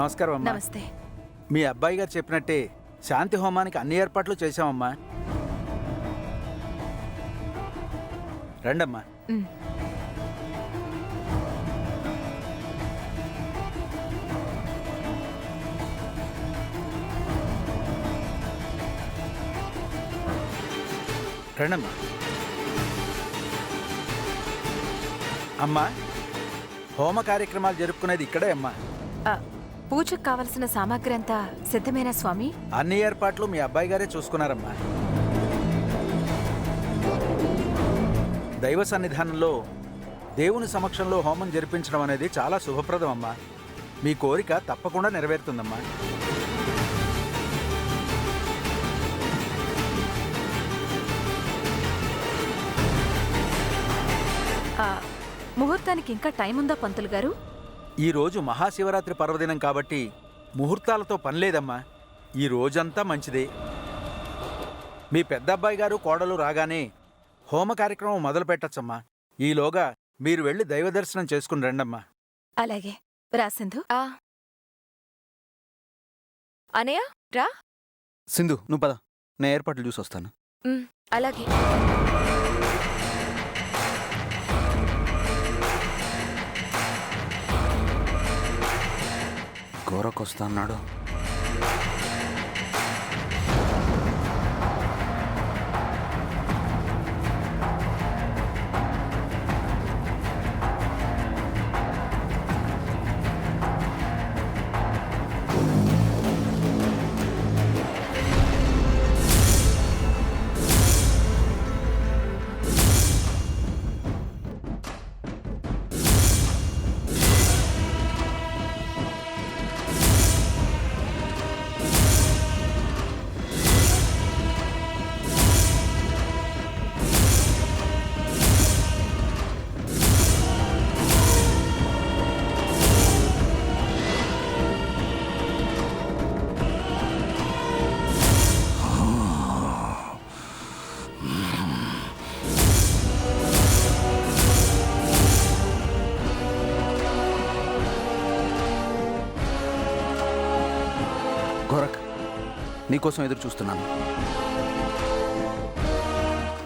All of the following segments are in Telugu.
నమస్కారం అమ్మా. నమస్తే. మీ అబ్బాయి గారు చెప్పినట్టే శాంతి హోమానికి అన్ని ఏర్పాట్లు చేశామమ్మా. రండమ్మా. ఉమ్. రండమ్మా. అమ్మా, హోమ కార్యక్రమాలు జరుపుకునేది ఇక్కడే అమ్మా. ఆ, పూజకు కావలసిన సామాగ్రి అంతా సిద్ధమేనా స్వామి? అన్ని ఏర్పాట్లు మీ అబ్బాయి గారే చూసుకున్నారమ్మా. దైవ సన్నిధానంలో దేవుని సమక్షంలో హోమం జరిపించడం అనేది చాలా శుభప్రదం అమ్మా. మీ కోరిక తప్పకుండా నెరవేరుతుందమ్మా. ఆ, ముహూర్తానికి ఇంకా టైం ఉందా పంతులు గారు? ఈరోజు మహాశివరాత్రి పర్వదినం కాబట్టి ముహూర్తాలతో పనిలేదమ్మా. ఈ రోజంతా మంచిదే. మీ పెద్ద అబ్బాయి గారు కోడలు రాగానే హోమ కార్యక్రమం మొదలు పెట్టచ్చమ్మా. ఈలోగా మీరు వెళ్ళి దైవ దర్శనం చేసుకుని రండమ్మా. అలాగే రాసింధు. అనయ్య రా. సింధు నువ్వు పద, నేను ఏర్పాట్లు చూసి వస్తాను. అలాగే. గోరకొస్తా అన్నాడు. గోరక్, నీకోసం ఎదురు చూస్తున్నాను.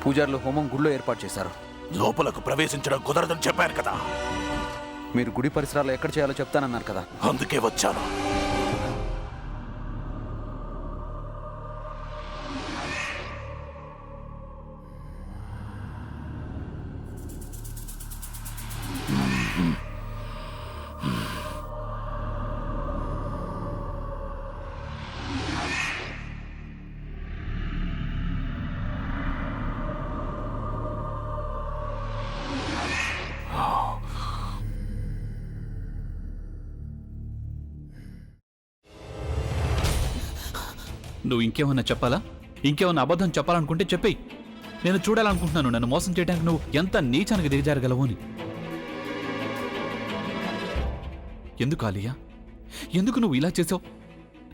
పూజారులు హోమం గుళ్ళో ఏర్పాటు చేశారు. లోపలకు ప్రవేశించడం కుదరదని చెప్పాను కదా. మీరు గుడి పరిసరాలు ఎక్కడ చేయాలో చెప్తానన్నారు కదా. అందుకే వచ్చాను. నువ్వు ఇంకేమన్నా చెప్పాలా? ఇంకేమన్నా అబద్ధం చెప్పాలనుకుంటే చెప్పేయి. నేను చూడాలనుకుంటున్నాను నన్ను మోసం చేయడానికి నువ్వు ఎంత నీచానికి దిగజారగలవు అని. ఎందుకు ఆలియా, ఎందుకు నువ్వు ఇలా చేసావు?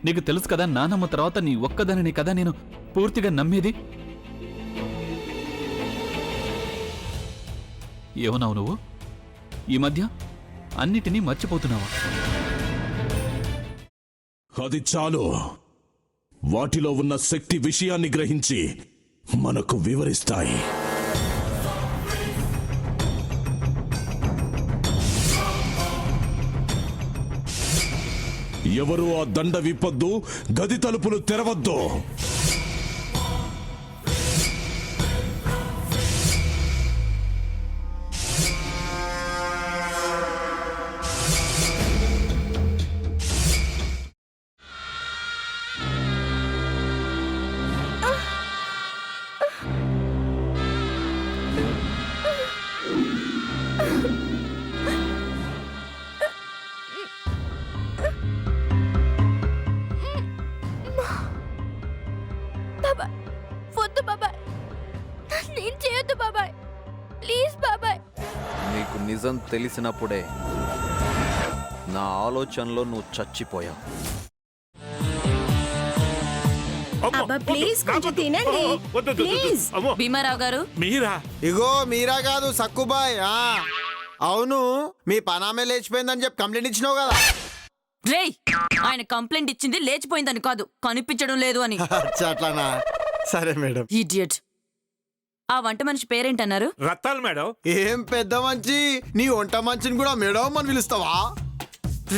నీకు తెలుసు కదా నానమ్మ తర్వాత నీ ఒక్కదానిని కదా నేను పూర్తిగా నమ్మేది. ఏమన్నావు నువ్వు? ఈ మధ్య అన్నిటినీ మర్చిపోతున్నావా? అది చాలు. వాటిలో ఉన్న శక్తి విషయాన్ని గ్రహించి మనకు వివరిస్తాయి. ఎవరు ఆ దండ విప్పొద్దు, గది తలుపులు తెరవద్దు. నీకు నిజం తెలిసినప్పుడే నా ఆలోచనలో నువ్వు చచ్చిపోయావు. భీమారావు గారు, మీరా? ఇగో మీరా కాదు సక్కుబాయ్. అవును, మీ పనామే లేచిపోయిందని చెప్పి కంప్లైంట్ ఇచ్చినావు కదా. రేయ్ ఆయన కంప్లైంట్ ఇచ్చింది లేచిపోయిందని కాదు, కనిపించడం లేదు అని. అట్లానా? సరే మేడం. ఇడియట్. ఆ వంట మనిషి పేరేంటన్నారు? రత్తాలు మేడం. ఏం పెద్ద మంచి, నీ వంట మంచిని కూడా మేడం అని పిలుస్తావా?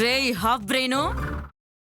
రేయ్ హాఫ్ బ్రెయిన్,